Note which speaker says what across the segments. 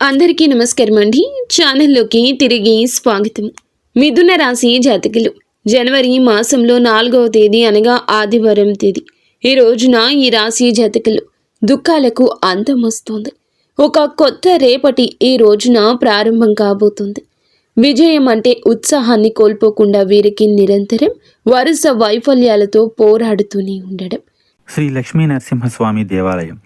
Speaker 1: అందరికీ నమస్కారం అండి. ఛానల్లోకి తిరిగి స్వాగతం. మిథున రాశి జాతకులు జనవరి మాసంలో 4వ తేదీ అనగా ఆదివారం తేదీ ఈ రోజున ఈ రాశి జాతకులు దుఃఖాలకు అంతం వస్తుంది. ఒక కొత్త రేపటి ఈ రోజున ప్రారంభం కాబోతుంది. విజయం అంటే ఉత్సాహాన్ని కోల్పోకుండా వీరికి నిరంతరం వరుస వైఫల్యాలతో పోరాడుతూనే ఉండడం.
Speaker 2: శ్రీ లక్ష్మీ నరసింహస్వామి దేవాలయం.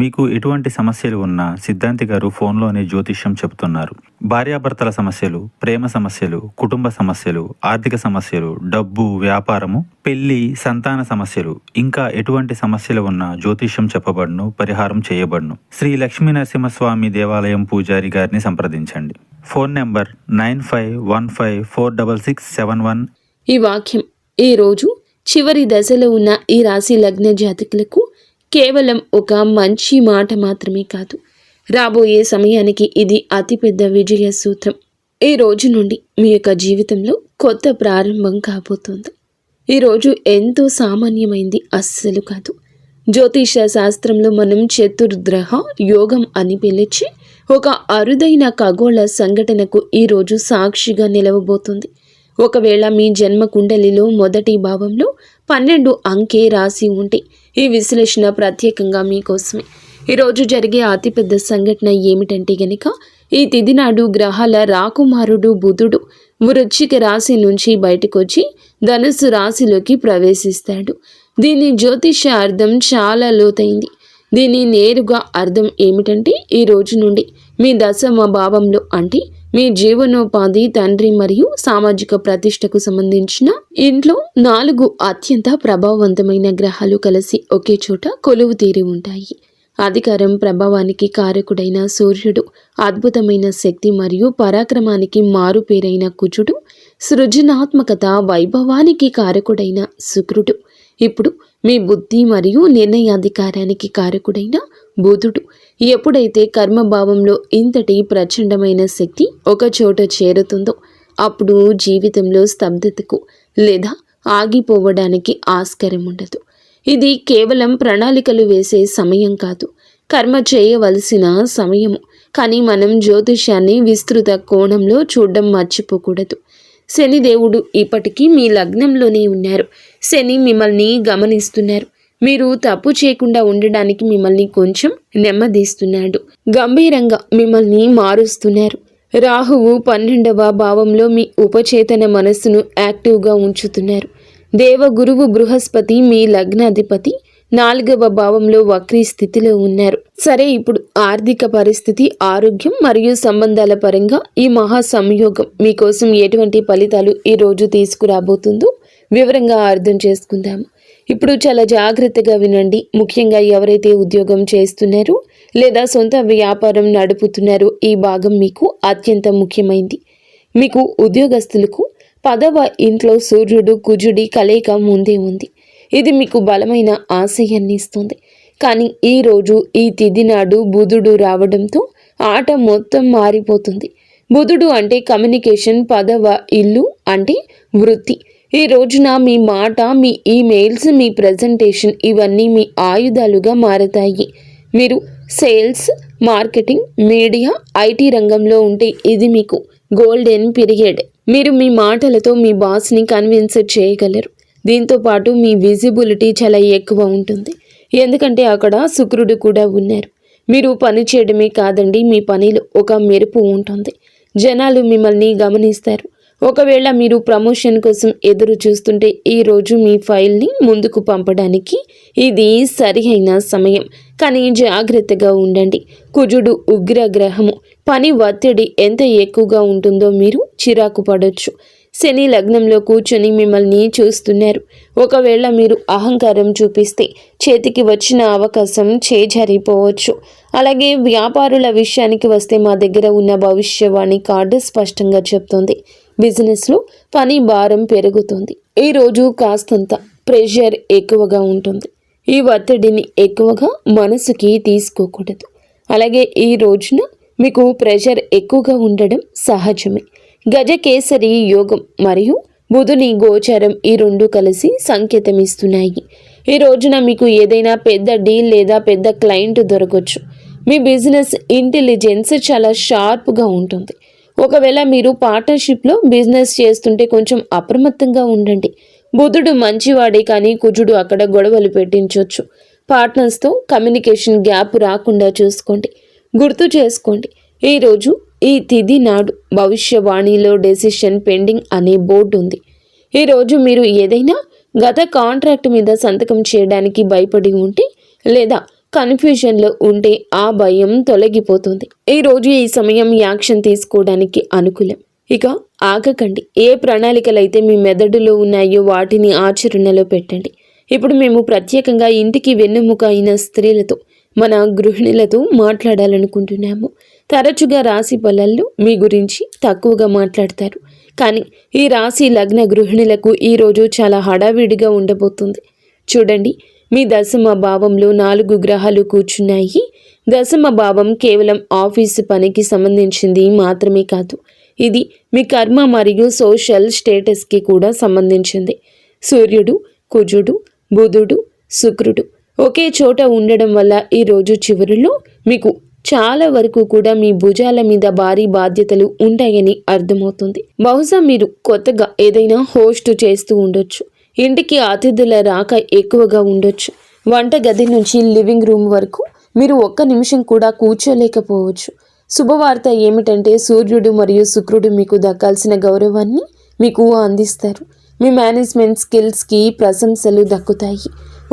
Speaker 2: మీకు ఎటువంటి సమస్యలు ఉన్నా సిద్ధాంతి గారు ఫోన్లోనే జ్యోతిష్యం చెబుతున్నారు. భార్యాభర్తల సమస్యలు, ప్రేమ సమస్యలు, కుటుంబ సమస్యలు, ఆర్థిక సమస్యలు, డబ్బు, వ్యాపారము, పెళ్లి, సంతాన సమస్యలు, ఇంకా ఎటువంటి సమస్యలు ఉన్నా జ్యోతిష్యం చెప్పబడును, పరిహారం చేయబడును. శ్రీ లక్ష్మీ నరసింహస్వామి దేవాలయం పూజారి గారిని సంప్రదించండి. Phone number 95154667.
Speaker 1: ఈ వాక్యం ఈ రోజు చివరి దశలో ఉన్న ఈ రాశి లగ్న జాతకులకు కేవలం ఒక మంచి మాట మాత్రమే కాదు, రాబోయే సమయానికి ఇది అతిపెద్ద విజయ సూత్రం. ఈ రోజు నుండి మీ యొక్క జీవితంలో కొత్త ప్రారంభం కాబోతోంది. ఈరోజు ఎంతో సామాన్యమైంది అస్సలు కాదు. జ్యోతిష శాస్త్రంలో మనం చతుర్గ్రహ యోగం అని పిలిచి ఒక అరుదైన ఖగోళ సంఘటనకు ఈరోజు సాక్షిగా నిలవబోతుంది. ఒకవేళ మీ జన్మ కుండలిలో మొదటి భావంలో 12 అంకె రాసి ఉంటే ఈ విశ్లేషణ ప్రత్యేకంగా మీకోసమే. ఈరోజు జరిగే అతిపెద్ద సంఘటన ఏమిటంటే గనక, ఈ తిథి నాడు గ్రహాల రాకుమారుడు బుధుడు వృశ్చిక రాశి నుంచి బయటకొచ్చి ధనుస్సు రాశిలోకి ప్రవేశిస్తాడు. దీని జ్యోతిష అర్థం చాలా లోతైంది. దీని నేరుగా అర్థం ఏమిటంటే, ఈ రోజు నుండి మీ దశమ భావంలో అంటే మీ జీవనోపాధి, తండ్రి మరియు సామాజిక ప్రతిష్టకు సంబంధించిన ఇంట్లో 4 అత్యంత ప్రభావవంతమైన గ్రహాలు కలిసి ఒకే చోట కొలువు తీరి ఉంటాయి. అధికారం, ప్రభావానికి కారకుడైన సూర్యుడు, అద్భుతమైన శక్తి మరియు పరాక్రమానికి మారుపేరైన కుజుడు, సృజనాత్మకత, వైభవానికి కారకుడైన శుక్రుడు, ఇప్పుడు మీ బుద్ధి మరియు నిర్ణయాధికారానికి కారకుడైన బుధుడు. ఎప్పుడైతే కర్మభావంలో ఇంతటి ప్రచండమైన శక్తి ఒక చోట చేరుతుందో అప్పుడు జీవితంలో స్తబ్దతకు లేదా ఆగిపోవడానికి ఆస్కారం ఉండదు. ఇది కేవలం ప్రణాళికలు వేసే సమయం కాదు, కర్మ చేయవలసిన సమయము. కానీ మనం జ్యోతిష్యాన్ని విస్తృత కోణంలో చూడడం మర్చిపోకూడదు. శనిదేవుడు ఇప్పటికీ మీ లగ్నంలోనే ఉన్నారు. శని మిమ్మల్ని గమనిస్తున్నారు. మీరు తప్పు చేయకుండా ఉండడానికి మిమ్మల్ని కొంచెం నెమ్మదిస్తున్నాడు. గంభీరంగా మిమ్మల్ని మారుస్తున్నారు. రాహువు 12వ భావంలో మీ ఉపచేతన మనస్సును యాక్టివ్గా ఉంచుతున్నారు. దేవగురువు బృహస్పతి మీ లగ్నాధిపతి 4వ భావంలో వక్రీ స్థితిలో ఉన్నారు. సరే, ఇప్పుడు ఆర్థిక పరిస్థితి, ఆరోగ్యం మరియు సంబంధాల పరంగా ఈ మహా సంయోగం మీకోసం ఎటువంటి ఫలితాలు ఈ రోజు తీసుకురాబోతుందో వివరంగా అర్థం చేసుకుందాము. ఇప్పుడు చాలా జాగ్రత్తగా వినండి. ముఖ్యంగా ఎవరైతే ఉద్యోగం చేస్తున్నారో లేదా సొంత వ్యాపారం నడుపుతున్నారో ఈ భాగం మీకు అత్యంత ముఖ్యమైంది. మీకు ఉద్యోగస్తులకు 10వ ఇంట్లో సూర్యుడు కుజుడి కలయిక ముందే ఉంది. ఇది మీకు బలమైన ఆశయాన్ని ఇస్తుంది. కానీ ఈరోజు ఈ తిథి నాడు బుధుడు రావడంతో ఆట మొత్తం మారిపోతుంది. బుధుడు అంటే కమ్యూనికేషన్, 10వ ఇల్లు అంటే వృత్తి. ఈ రోజున మీ మాట, మీ ఈమెయిల్స్, మీ ప్రజెంటేషన్ ఇవన్నీ మీ ఆయుధాలుగా మారతాయి. మీరు సేల్స్, మార్కెటింగ్, మీడియా, ఐటీ రంగంలో ఉంటే ఇది మీకు గోల్డెన్ పీరియడ్. మీరు మీ మాటలతో మీ బాస్ని కన్విన్స్ చేయగలరు. దీంతో పాటు మీ విజిబిలిటీ చాలా ఎక్కువ ఉంటుంది. ఎందుకంటే అక్కడ శుక్రుడు కూడా ఉన్నారు. మీరు పని చేయడమే కాదండి, మీ పనిలో ఒక మెరుపు ఉంటుంది. జనాలు మిమ్మల్ని గమనిస్తారు. ఒకవేళ మీరు ప్రమోషన్ కోసం ఎదురు చూస్తుంటే ఈరోజు మీ ఫైల్ని ముందుకు పంపడానికి ఇది సరైన సమయం. కానీ జాగ్రత్తగా ఉండండి. కుజుడు ఉగ్రగ్రహము. పని ఒత్తిడి ఎంత ఎక్కువగా ఉంటుందో మీరు చిరాకు పడవచ్చు. శని లగ్నంలో కూర్చొని మిమ్మల్ని చూస్తున్నారు. ఒకవేళ మీరు అహంకారం చూపిస్తే చేతికి వచ్చిన అవకాశం చేజారిపోవచ్చు. అలాగే వ్యాపారుల విషయానికి వస్తే మా దగ్గర ఉన్న భవిష్యవాణి కార్డు స్పష్టంగా చెప్తోంది. బిజినెస్లో పని భారం పెరుగుతుంది. ఈరోజు కాస్తంత ప్రెషర్ ఎక్కువగా ఉంటుంది. ఈ ఒత్తిడిని ఎక్కువగా మనసుకి తీసుకోకూడదు. అలాగే ఈ రోజున మీకు ప్రెషర్ ఎక్కువగా ఉండడం సహజమే. గజకేసరి యోగం మరియు బుధుని గోచారం ఈ 2 కలిసి సంకేతం ఇస్తున్నాయి. ఈ రోజున మీకు ఏదైనా పెద్ద డీల్ లేదా పెద్ద క్లయింట్ దొరకవచ్చు. మీ బిజినెస్ ఇంటెలిజెన్స్ చాలా షార్ప్గా ఉంటుంది. ఒకవేళ మీరు పార్ట్నర్షిప్లో బిజినెస్ చేస్తుంటే కొంచెం అప్రమత్తంగా ఉండండి. బుధుడు మంచివాడే కానీ కుజుడు అక్కడ గొడవలు పెట్టించవచ్చు. పార్ట్నర్స్తో కమ్యూనికేషన్ గ్యాప్ రాకుండా చూసుకోండి. గుర్తు చేసుకోండి, ఈరోజు ఈ తిథి నాడు భవిష్యవాణిలో డెసిషన్ పెండింగ్ అనే బోర్డు ఉంది. ఈరోజు మీరు ఏదైనా గత కాంట్రాక్ట్ మీద సంతకం చేయడానికి భయపడి ఉంటే లేదా కన్ఫ్యూజన్లో ఉంటే ఆ భయం తొలగిపోతుంది. ఈరోజు ఈ సమయం యాక్షన్ తీసుకోవడానికి అనుకూలం. ఇక ఆగకండి. ఏ ప్రణాళికలైతే మీ మెదడులో ఉన్నాయో వాటిని ఆచరణలో పెట్టండి. ఇప్పుడు మేము ప్రత్యేకంగా ఇంటికి వెన్నెముక అయిన స్త్రీలతో, మన గృహిణులతో మాట్లాడాలనుకుంటున్నాము. తరచుగా రాశి ఫలాల్లో మీ గురించి తక్కువగా మాట్లాడతారు, కానీ ఈ రాశి లగ్న గృహిణులకు ఈరోజు చాలా హడావిడిగా ఉండబోతుంది. చూడండి, మీ దశమ భావంలో 4 గ్రహాలు కూర్చున్నాయి. దశమ భావం కేవలం ఆఫీసు పనికి సంబంధించింది మాత్రమే కాదు, ఇది మీ కర్మ మరియు సోషల్ స్టేటస్కి కూడా సంబంధించింది. సూర్యుడు, కుజుడు, బుధుడు, శుక్రుడు ఒకే చోట ఉండడం వల్ల ఈరోజు చివరిలో మీకు చాలా వరకు కూడా మీ భుజాల మీద భారీ బాధ్యతలు ఉంటాయని అర్థమవుతుంది. బహుశా మీరు కొత్తగా ఏదైనా హోస్ట్ చేస్తూ ఉండొచ్చు. ఇంటికి అతిథుల రాక ఎక్కువగా ఉండొచ్చు. వంట గది నుంచి లివింగ్ రూమ్ వరకు మీరు ఒక్క నిమిషం కూడా కూర్చోలేకపోవచ్చు. శుభవార్త ఏమిటంటే సూర్యుడు మరియు శుక్రుడు మీకు దక్కాల్సిన గౌరవాన్ని మీకు అందిస్తారు. మీ మేనేజ్మెంట్ స్కిల్స్కి ప్రశంసలు దక్కుతాయి.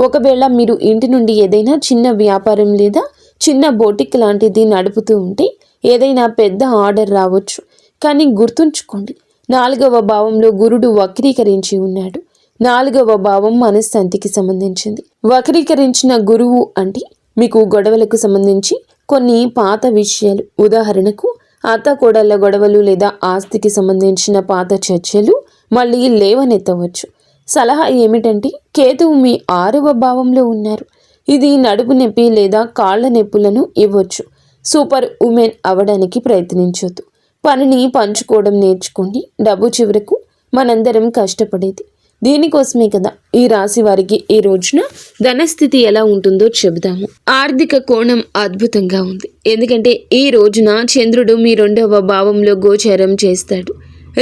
Speaker 1: ఒకవేళ మీరు ఇంటి నుండి ఏదైనా చిన్న వ్యాపారం లేదా చిన్న బోటిక్ లాంటిది నడుపుతూ ఉంటే ఏదైనా పెద్ద ఆర్డర్ రావచ్చు. కానీ గుర్తుంచుకోండి, 4వ భావంలో గురుడు వక్రీకరించి ఉన్నాడు. 4వ భావం మనశ్శాంతికి సంబంధించింది. వక్రీకరించిన గురువు అంటే మీకు గొడవలకు సంబంధించి కొన్ని పాత విషయాలు, ఉదాహరణకు అత్త-కోడళ్ల గొడవలు లేదా ఆస్తికి సంబంధించిన పాత చర్చలు మళ్ళీ లేవనెత్తవచ్చు. సలహా ఏమిటంటే కేతువు మీ 6వ భావంలో ఉన్నారు. ఇది నడుపు నొప్పి లేదా కాళ్ల నొప్పులను ఇవ్వచ్చు. సూపర్ ఉమెన్ అవ్వడానికి ప్రయత్నించొద్దు. పనిని పంచుకోవడం నేర్చుకోండి. డబ్బు చివరకు మనందరం కష్టపడేది దీనికోసమే కదా. ఈ రాశి వారికి ఈ రోజున ధనస్థితి ఎలా ఉంటుందో చెబుదాము. ఆర్థిక కోణం అద్భుతంగా ఉంది, ఎందుకంటే ఈ రోజున చంద్రుడు మీ 2వ భావంలో గోచరం చేస్తాడు.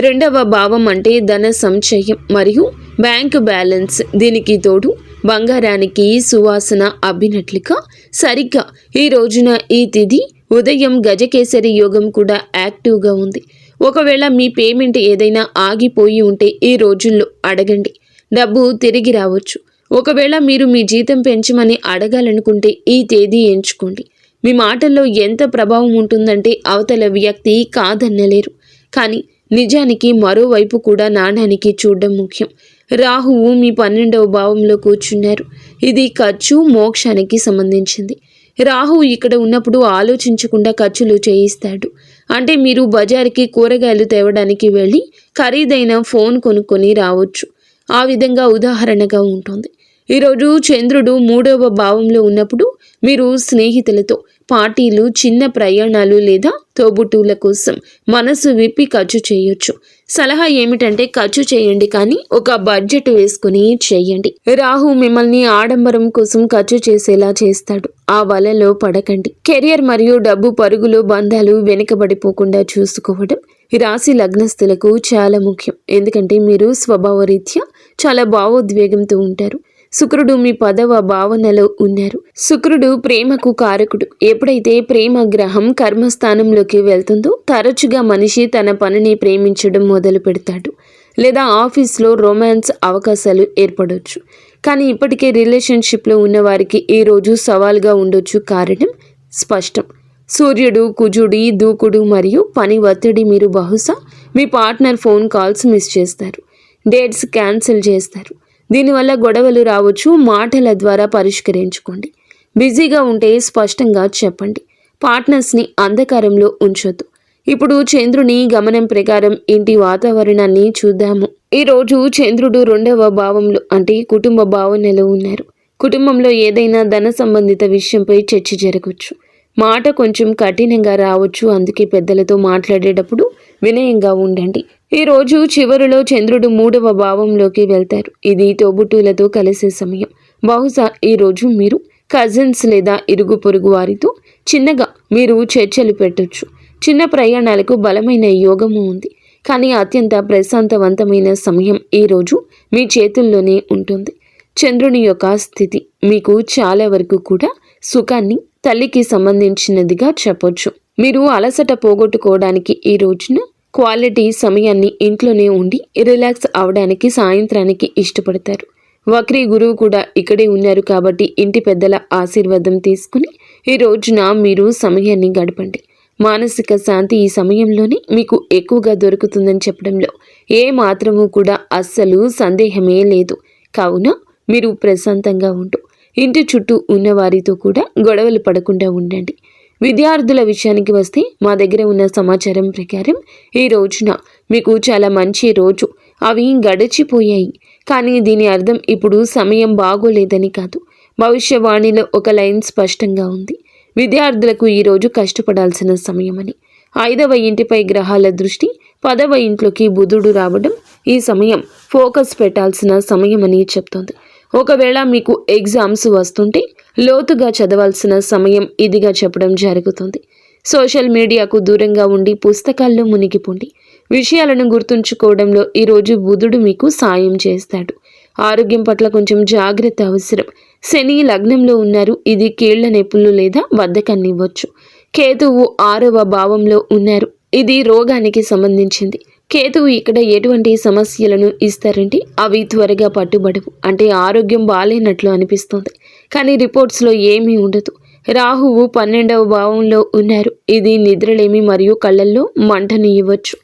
Speaker 1: 2వ భావం అంటే ధన సంచయం మరియు బ్యాంకు బ్యాలెన్స్. దీనికి తోడు బంగారానికి సువాసన అబ్బినట్లుగా సరిగ్గా ఈ రోజున ఈ తిథి ఉదయం గజకేసరి యోగం కూడా యాక్టివ్గా ఉంది. ఒకవేళ మీ పేమెంట్ ఏదైనా ఆగిపోయి ఉంటే ఈ రోజుల్లో అడగండి, డబ్బు తిరిగి రావచ్చు. ఒకవేళ మీరు మీ జీతం పెంచమని అడగాలనుకుంటే ఈ తేదీ ఎంచుకోండి. మీ మాటల్లో ఎంత ప్రభావం ఉంటుందంటే అవతల వ్యక్తి కాదన్నలేరు. కానీ నిజానికి మరోవైపు కూడా నాణానికి చూడడం ముఖ్యం. రాహువు మీ 12వ భావంలో కూర్చున్నారు. ఇది ఖర్చు మోక్షానికి సంబంధించింది. రాహువు ఇక్కడ ఉన్నప్పుడు ఆలోచించకుండా ఖర్చులు చేయిస్తాడు. అంటే మీరు బజార్కి కూరగాయలు తేవడానికి వెళ్ళి ఖరీదైన ఫోన్ కొనుక్కొని రావచ్చు. ఆ విధంగా ఉదాహరణగా ఉంటుంది. ఈరోజు చంద్రుడు 3వ భావంలో ఉన్నప్పుడు మీరు స్నేహితులతో పార్టీలు, చిన్న ప్రయాణాలు లేదా తోబుట్టువుల కోసం మనసు విప్పి ఖర్చు చేయొచ్చు. సలహా ఏమిటంటే ఖర్చు చేయండి, కానీ ఒక బడ్జెట్ వేసుకుని చేయండి. రాహు మిమ్మల్ని ఆడంబరం కోసం ఖర్చు చేసేలా చేస్తాడు. ఆ వలలో పడకండి. కెరియర్ మరియు డబ్బు పరుగులో బంధాలు వెనుకబడిపోకుండా చూసుకోవడం ఈ రాశి లగ్నస్తులకు చాలా ముఖ్యం. ఎందుకంటే మీరు స్వభావరీత్యా చాలా భావోద్వేగంతో ఉంటారు. శుక్రుడు మీ 10వ భావనలో ఉన్నారు. శుక్రుడు ప్రేమకు కారకుడు. ఎప్పుడైతే ప్రేమ గ్రహం కర్మస్థానంలోకి వెళ్తుందో తరచుగా మనిషి తన పనిని ప్రేమించడం మొదలు పెడతాడు. లేదా ఆఫీస్లో రొమాన్స్ అవకాశాలు ఏర్పడవచ్చు. కానీ ఇప్పటికే రిలేషన్షిప్లో ఉన్నవారికి ఈరోజు సవాల్గా ఉండొచ్చు. కారణం స్పష్టం. సూర్యుడు, కుజుడి దూకుడు మరియు పని ఒత్తిడి. మీరు బహుశా మీ పార్ట్నర్ ఫోన్ కాల్స్ మిస్ చేస్తారు, డేట్స్ క్యాన్సిల్ చేస్తారు. దీనివల్ల గొడవలు రావచ్చు. మాటల ద్వారా పరిష్కరించుకోండి. బిజీగా ఉంటే స్పష్టంగా చెప్పండి. పార్ట్నర్స్ని అంధకారంలో ఉంచొద్దు. ఇప్పుడు చంద్రుని గమనం ప్రకారం ఇంటి వాతావరణాన్ని చూద్దాము. ఈరోజు చంద్రుడు 2వ భావంలో అంటే కుటుంబ భావనలో ఉన్నారు. కుటుంబంలో ఏదైనా ధన సంబంధిత విషయంపై చర్చ జరగవచ్చు. మాట కొంచెం కఠినంగా రావచ్చు. అందుకే పెద్దలతో మాట్లాడేటప్పుడు వినయంగా ఉండండి. ఈరోజు చివరిలో చంద్రుడు 3వ భావంలోకి వెళ్తారు. ఇది తోబుట్టువులతో కలిసే సమయం. బహుశా ఈరోజు మీరు కజిన్స్ లేదా ఇరుగు పొరుగు వారితో చిన్నగా మీరు చర్చలు పెట్టొచ్చు. చిన్న ప్రయాణాలకు బలమైన యోగము ఉంది. కానీ అత్యంత ప్రశాంతవంతమైన సమయం ఈరోజు మీ చేతుల్లోనే ఉంటుంది. చంద్రుని యొక్క స్థితి మీకు చాలా వరకు కూడా సుఖాన్ని, తల్లికి సంబంధించినదిగా చెప్పొచ్చు. మీరు అలసట పోగొట్టుకోవడానికి ఈ రోజున క్వాలిటీ సమయాన్ని ఇంట్లోనే ఉండి రిలాక్స్ అవడానికి సాయంత్రానికి ఇష్టపడతారు. వక్రీ గురువు కూడా ఇక్కడే ఉన్నారు కాబట్టి ఇంటి పెద్దల ఆశీర్వాదం తీసుకుని ఈ రోజున మీరు సమయాన్ని గడపండి. మానసిక శాంతి ఈ సమయంలోనే మీకు ఎక్కువగా దొరుకుతుందని చెప్పడంలో ఏ మాత్రము కూడా అస్సలు సందేహమే లేదు. కావున మీరు ప్రశాంతంగా ఉంటూ ఇంటి చుట్టూ ఉన్న వారితో కూడా గొడవలు పడకుండా ఉండండి. విద్యార్థుల విషయానికి వస్తే మా దగ్గర ఉన్న సమాచారం ప్రకారం ఈ రోజున మీకు చాలా మంచి రోజు. అవి గడిచిపోయాయి, కానీ దీని అర్థం ఇప్పుడు సమయం బాగోలేదని కాదు. భవిష్యవాణిలో ఒక లైన్ స్పష్టంగా ఉంది. విద్యార్థులకు ఈరోజు కష్టపడాల్సిన సమయమని. 5వ ఇంటిపై గ్రహాల దృష్టి, 10వ ఇంట్లోకి బుధుడు రావడం ఈ సమయం ఫోకస్ పెట్టాల్సిన సమయమని చెప్తోంది. ఒకవేళ మీకు ఎగ్జామ్స్ వస్తుంటే లోతుగా చదవాల్సిన సమయం ఇదిగా చెప్పడం జరుగుతుంది. సోషల్ మీడియాకు దూరంగా ఉండి పుస్తకాల్లో మునిగిపోండి. విషయాలను గుర్తుంచుకోవడంలో ఈరోజు బుధుడు మీకు సాయం చేస్తాడు. ఆరోగ్యం పట్ల కొంచెం జాగ్రత్త అవసరం. శని లగ్నంలో ఉన్నారు. ఇది కీళ్ల నొప్పులు లేదా బద్ధకాన్ని ఇవ్వచ్చు. కేతువు 6వ భావంలో ఉన్నారు. ఇది రోగానికి సంబంధించింది. కేతువు ఇక్కడ ఎటువంటి సమస్యలను ఇస్తారంటే అవి త్వరగా పట్టుబడవు. అంటే ఆరోగ్యం బాలేనట్లు అనిపిస్తుంది, కానీ రిపోర్ట్స్లో ఏమీ ఉండదు. రాహువు 12వ భావంలో ఉన్నారు. ఇది నిద్రలేమి మరియు కళ్ళల్లో మంటను ఇవ్వచ్చు.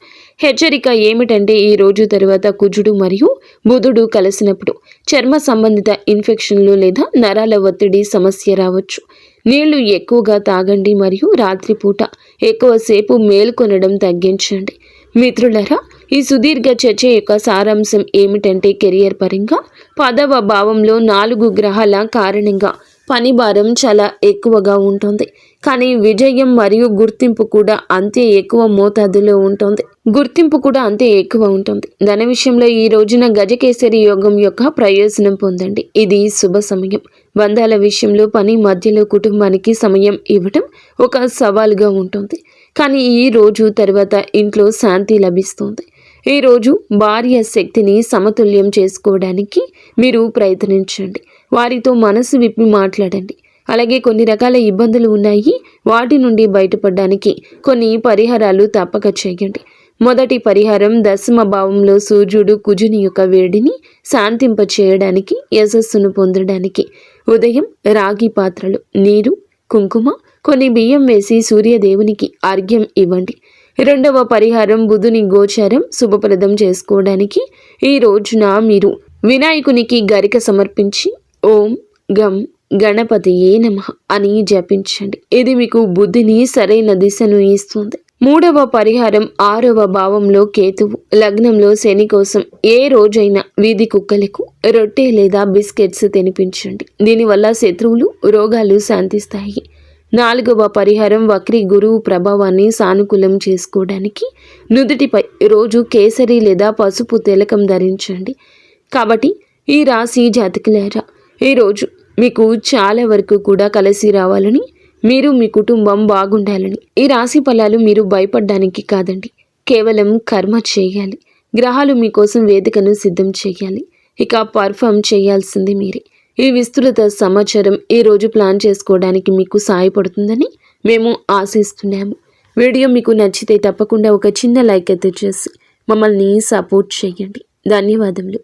Speaker 1: హెచ్చరిక ఏమిటంటే ఈ రోజు తర్వాత కుజుడు మరియు బుధుడు కలిసినప్పుడు చర్మ సంబంధిత ఇన్ఫెక్షన్లు లేదా నరాల ఒత్తిడి సమస్య రావచ్చు. నీళ్లు ఎక్కువగా తాగండి మరియు రాత్రిపూట ఎక్కువసేపు మేల్కొనడం తగ్గించండి. మిత్రులరా, ఈ సుదీర్ఘ చర్చ యొక్క సారాంశం ఏమిటంటే కెరియర్ పరంగా 10వ భావంలో 4 గ్రహాల కారణంగా పని భారం చాలా ఎక్కువగా ఉంటుంది, కానీ విజయం మరియు గుర్తింపు కూడా అంతే ఎక్కువ మోతాదులో ఉంటుంది. ధన విషయంలో ఈ రోజున గజకేసరి యోగం యొక్క ప్రయోజనం పొందండి. ఇది శుభ సమయం. బంధాల విషయంలో పని మధ్యలో కుటుంబానికి సమయం ఇవ్వడం ఒక సవాలుగా ఉంటుంది, కానీ ఈ రోజు తర్వాత ఇంట్లో శాంతి లభిస్తుంది. ఈ రోజు భార్య శక్తిని సమతుల్యం చేసుకోవడానికి మీరు ప్రయత్నించండి. వారితో మనసు విప్పి మాట్లాడండి. అలాగే కొన్ని రకాల ఇబ్బందులు ఉన్నాయి, వాటి నుండి బయటపడడానికి కొన్ని పరిహారాలు తప్పక చేయండి. మొదటి పరిహారం 10వ భావంలో సూర్యుడు కుజుని యొక్క వేడిని శాంతింప చేయడానికి, యశస్సును పొందడానికి ఉదయం రాగి పాత్రలు, నీరు, కుంకుమ, కొన్ని బియ్యం వేసి సూర్యదేవునికి అర్ఘ్యం ఇవ్వండి. 2వ పరిహారం బుధుని గోచారం శుభప్రదం చేసుకోవడానికి ఈ రోజున మీరు వినాయకునికి గరిక సమర్పించి ఓం గం గణపతియే నమః అని జపించండి. ఇది మీకు బుద్ధిని సరైన దిశను ఇస్తుంది. 3వ పరిహారం 6వ భావంలో కేతువు, లగ్నంలో శని కోసం ఏ రోజైనా వీధి కుక్కలకు రొట్టె లేదా బిస్కెట్స్ తినిపించండి. దీనివల్ల శత్రువులు, రోగాలు శాంతిస్తాయి. 4వ పరిహారం వక్రీ గురువు ప్రభావాన్ని సానుకూలం చేసుకోవడానికి నుదుటిపై రోజు కేసరి లేదా పసుపు తిలకం ధరించండి. కాబట్టి ఈ రాశి జాతకులారా, ఈరోజు మీకు చాలా వరకు కూడా కలిసి రావాలని, మీరు మీ కుటుంబం బాగుండాలని. ఈ రాశి ఫలాలు మీరు భయపడడానికి కాదండి, కేవలం కర్మ చేయాలి. గ్రహాలు మీకోసం వేదికను సిద్ధం చేయాలి. ఇక పర్ఫామ్ చేయాల్సింది మీరే. ఈ విస్తృత సమాచారం ఈ రోజు ప్లాన్ చేసుకోవడానికి మీకు సహాయపడుతుందని మేము ఆశిస్తున్నాము. వీడియో మీకు నచ్చితే తప్పకుండా ఒక చిన్న లైక్ అయితే చేసి మమ్మల్ని సపోర్ట్ చేయండి. ధన్యవాదములు.